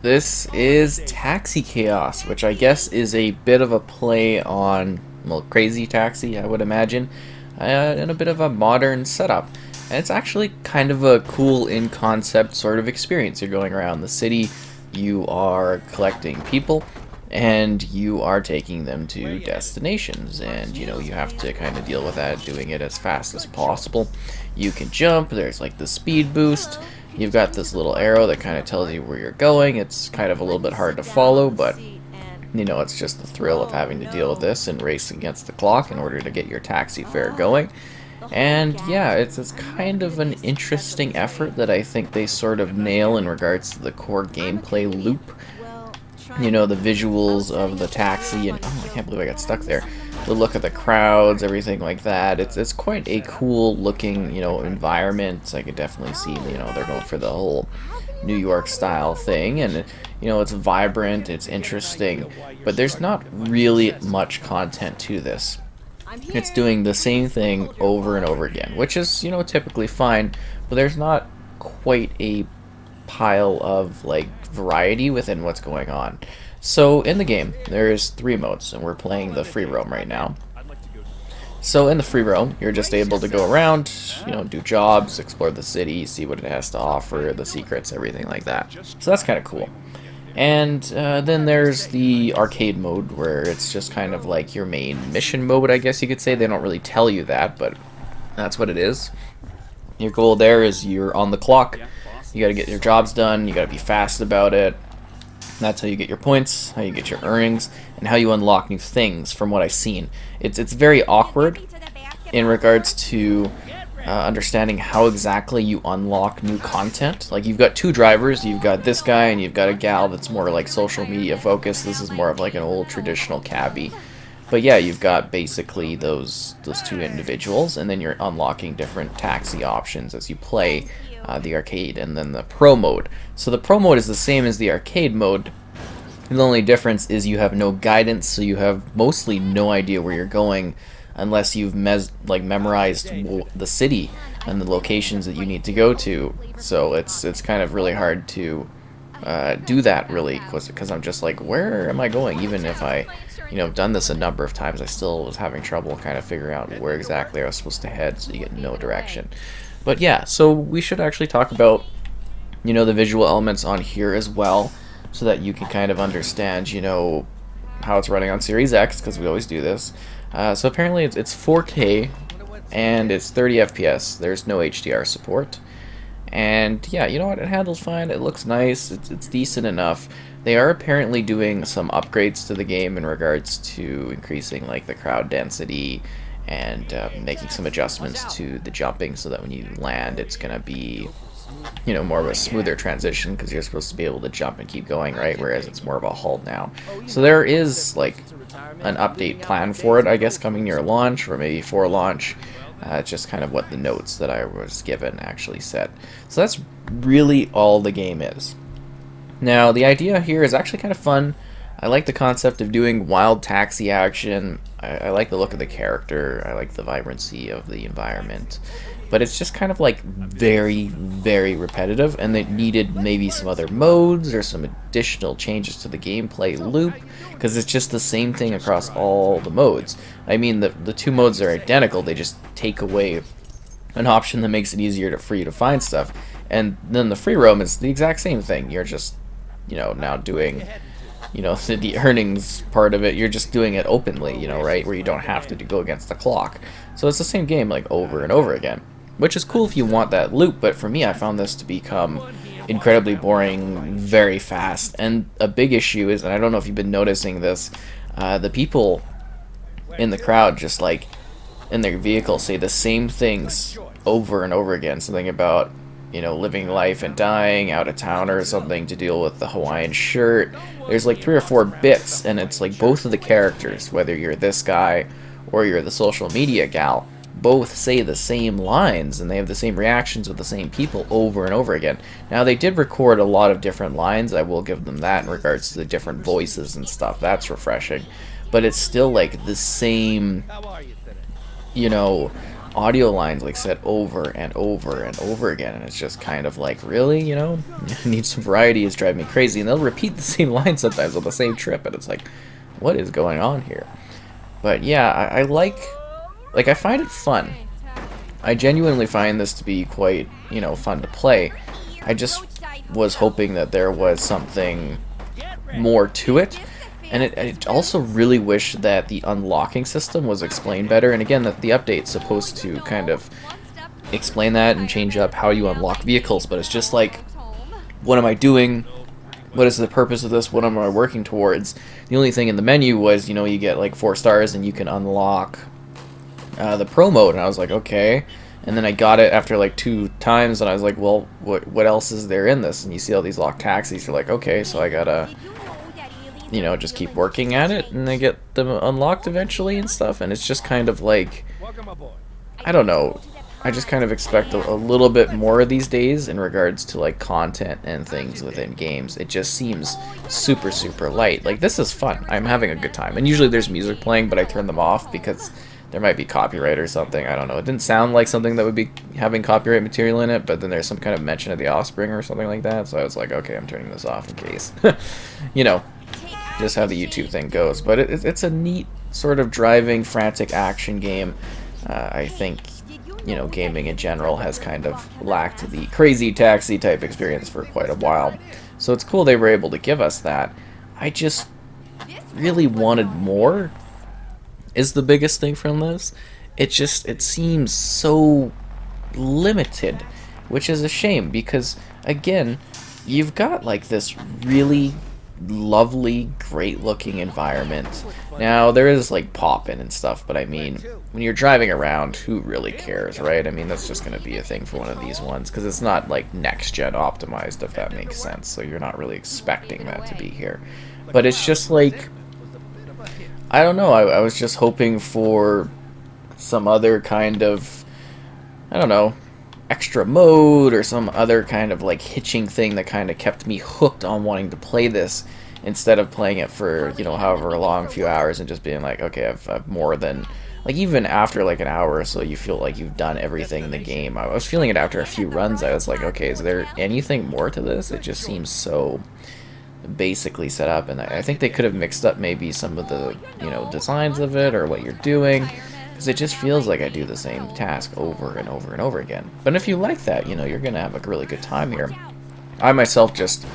This is Taxi Chaos, which I guess is a bit of a play on, well, Crazy Taxi, I would imagine, and a bit of a modern setup. And it's actually kind of a cool in-concept sort of experience. You're going around the city, you are collecting people, and you are taking them to destinations. And, you have to kind of deal with that, doing it as fast as possible. You can jump, there's like the speed boost. You've got this little arrow that kind of tells you where you're going. It's kind of a little bit hard to follow, but it's just the thrill of having to deal with this and race against the clock in order to get your taxi fare going. And yeah, it's kind of an interesting effort that I think they sort of nail in regards to the core gameplay loop. The visuals of the taxi, and oh, I can't believe I got stuck there. The look of the crowds, everything like that. It's quite a cool looking, environment. I could definitely see, they're going for the whole New York style thing, and it's vibrant, it's interesting, but there's not really much content to this. It's doing the same thing over and over again, which is, typically fine, but there's not quite a pile of like variety within what's going on. So in the game, there's three modes, and we're playing the free roam right now. So in the free roam, you're just able to go around, do jobs, explore the city, see what it has to offer, the secrets, everything like that. So that's kind of cool. And then there's the arcade mode, where it's just kind of like your main mission mode, I guess you could say. They don't really tell you that, but that's what it is. Your goal there is you're on the clock. You got to get your jobs done. You got to be fast about it. That's how you get your points, how you get your earnings, and how you unlock new things. From what I've seen, it's very awkward in regards to understanding how exactly you unlock new content. Like, you've got two drivers. You've got this guy, and you've got a gal that's more like social media focused. This is more of like an old traditional cabbie. But yeah, you've got basically those two individuals, and then you're unlocking different taxi options as you play the arcade, and then the pro mode. So the pro mode is the same as the arcade mode. The only difference is you have no guidance, so you have mostly no idea where you're going unless you've memorized the city and the locations that you need to go to. So it's kind of really hard to do that, really, because I'm just like, where am I going? Even if I done this a number of times, I still was having trouble kind of figuring out where exactly I was supposed to head, so you get no direction. But yeah, so we should actually talk about the visual elements on here as well, so that you can kind of understand how it's running on Series X, because we always do this. So apparently it's 4K and it's 30 FPS. There's no HDR support. And yeah, you know what, it handles fine, it looks nice, it's decent enough. They are apparently doing some upgrades to the game in regards to increasing like the crowd density and making some adjustments to the jumping, so that when you land it's gonna be more of a smoother transition, because you're supposed to be able to jump and keep going, right? Whereas it's more of a halt now. So there is like an update plan for it, I guess, coming near launch, or maybe for launch. It's just kind of what the notes that I was given actually said. So that's really all the game is. Now, the idea here is actually kind of fun. I like the concept of doing wild taxi action. I like the look of the character. I like the vibrancy of the environment. But it's just kind of like very, very repetitive, and they needed maybe some other modes or some additional changes to the gameplay loop, because it's just the same thing across all the modes. I mean, the two modes are identical, they just take away an option that makes it easier for you to find stuff. And then the free roam is the exact same thing. You're just, now doing, the earnings part of it, you're just doing it openly, right, where you don't have to go against the clock. So it's the same game like over and over again, which is cool if you want that loop, but for me, I found this to become incredibly boring very fast. And a big issue is, and I don't know if you've been noticing this, the people in the crowd just like in their vehicle say the same things over and over again. Something about, living life and dying, out of town or something, to deal with the Hawaiian shirt. There's like 3 or 4 bits, and it's like both of the characters, whether you're this guy or you're the social media gal, both say the same lines, and they have the same reactions with the same people over and over again. Now, they did record a lot of different lines, I will give them that, in regards to the different voices and stuff. That's refreshing. But it's still like the same, audio lines like said over and over and over again, and it's just kind of like, really, you know, I need some variety. Is driving me crazy, and they'll repeat the same line sometimes on the same trip, and it's like, what is going on here? But yeah, I like I find it fun. I genuinely find this to be quite, you know, fun to play. I just was hoping that there was something more to it. And I also really wish that the unlocking system was explained better. And again, that the update's supposed to kind of explain that and change up how you unlock vehicles. But it's just like, what am I doing? What is the purpose of this? What am I working towards? The only thing in the menu was, you know, you get like 4 stars and you can unlock the pro mode. And I was like, okay. And then I got it after like 2 times, and I was like, well, what else is there in this? And you see all these locked taxis. You're like, okay, so I gotta, you know, just keep working at it, and I get them unlocked eventually and stuff. And it's just kind of like, I don't know. I just kind of expect a little bit more these days in regards to like content and things within games. It just seems super, super light. Like, this is fun. I'm having a good time. And usually there's music playing, but I turn them off because there might be copyright or something. I don't know. It didn't sound like something that would be having copyright material in it, but then there's some kind of mention of the offspring or something like that. So I was like, okay, I'm turning this off in case. You know, just how the YouTube thing goes. But it's a neat sort of driving, frantic action game. I think, you know, gaming in general has kind of lacked the crazy taxi type experience for quite a while. So it's cool they were able to give us that. I just really wanted more, is the biggest thing from this. It seems so limited, which is a shame, because again, you've got like this really lovely, great looking environment. Now there is like popping and stuff, but I mean, when you're driving around, who really cares, right? I mean, that's just gonna be a thing for one of these ones, because it's not like next gen optimized, if that makes sense. So you're not really expecting that to be here. But it's just like, I don't know, I was just hoping for some other kind of, I don't know, extra mode or some other kind of like hitching thing that kind of kept me hooked on wanting to play this, instead of playing it for, you know, however long, few hours, and just being like, okay, I've more than, like, even after like an hour or so, you feel like you've done everything in the game. I was feeling it after a few runs. I was like, okay, is there anything more to this? It just seems so basically set up, and I think they could have mixed up maybe some of the, you know, designs of it or what you're doing, because it just feels like I do the same task over and over and over again. But if you like that, you know, you're gonna have a really good time here. I myself just,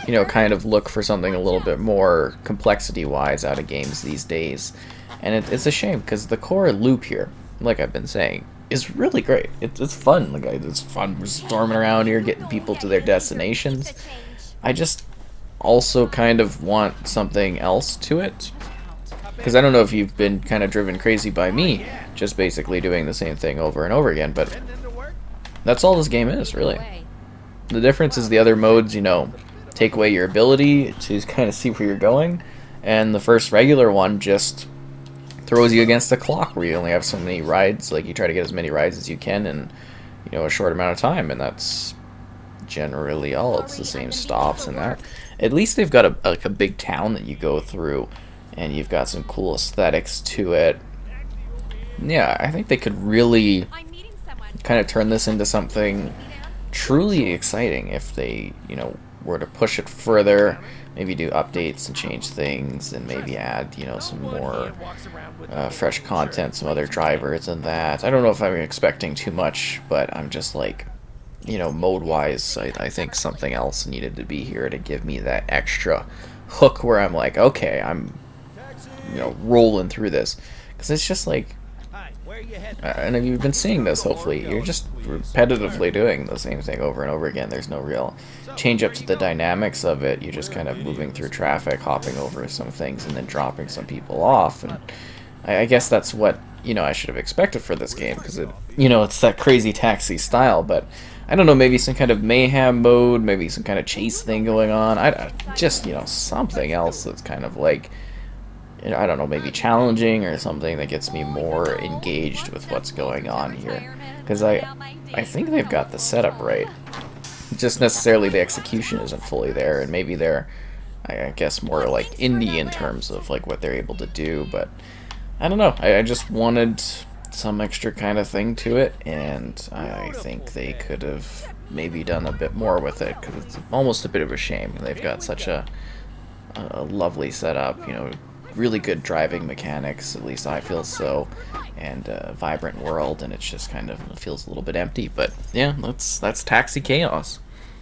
you know, kind of look for something a little bit more complexity wise out of games these days, and it's a shame, because the core loop here, like I've been saying, is really great. It's fun. Like, it's fun storming around here, getting people to their destinations. I just also kind of want something else to it, because I don't know if you've been kind of driven crazy by me just basically doing the same thing over and over again, but that's all this game is, really. The difference is the other modes, you know, take away your ability to kind of see where you're going, and the first regular one just throws you against the clock, where you only have so many rides. Like, you try to get as many rides as you can in, you know, a short amount of time, and that's generally all. It's the same stops and that. At least they've got a big town that you go through, and you've got some cool aesthetics to it. Yeah, I think they could really kind of turn this into something truly exciting if they, you know, were to push it further, maybe do updates and change things, and maybe add, you know, some more fresh content, some other drivers and that. I don't know if I'm expecting too much, but I'm just like, you know, mode-wise, I think something else needed to be here to give me that extra hook where I'm like, okay, I'm, you know, rolling through this. Because it's just like, and you've been seeing this, hopefully, you're just repetitively doing the same thing over and over again. There's no real change up to the dynamics of it. You're just kind of moving through traffic, hopping over some things, and then dropping some people off. And I guess that's what, you know, I should have expected for this game, because it, you know, it's that crazy taxi style. But I don't know, maybe some kind of mayhem mode, maybe some kind of chase thing going on. I just, you know, something else that's kind of like, you know, I don't know, maybe challenging or something that gets me more engaged with what's going on here. Because I think they've got the setup right. Just necessarily the execution isn't fully there, and maybe they're, I guess, more like indie in terms of like what they're able to do. But I don't know. I just wanted some extra kind of thing to it, and I think they could have maybe done a bit more with it, because it's almost a bit of a shame. They've got such a lovely setup, you know, really good driving mechanics, at least I feel so, and a vibrant world, and it's just kind of, it feels a little bit empty. But yeah, that's Taxi Chaos.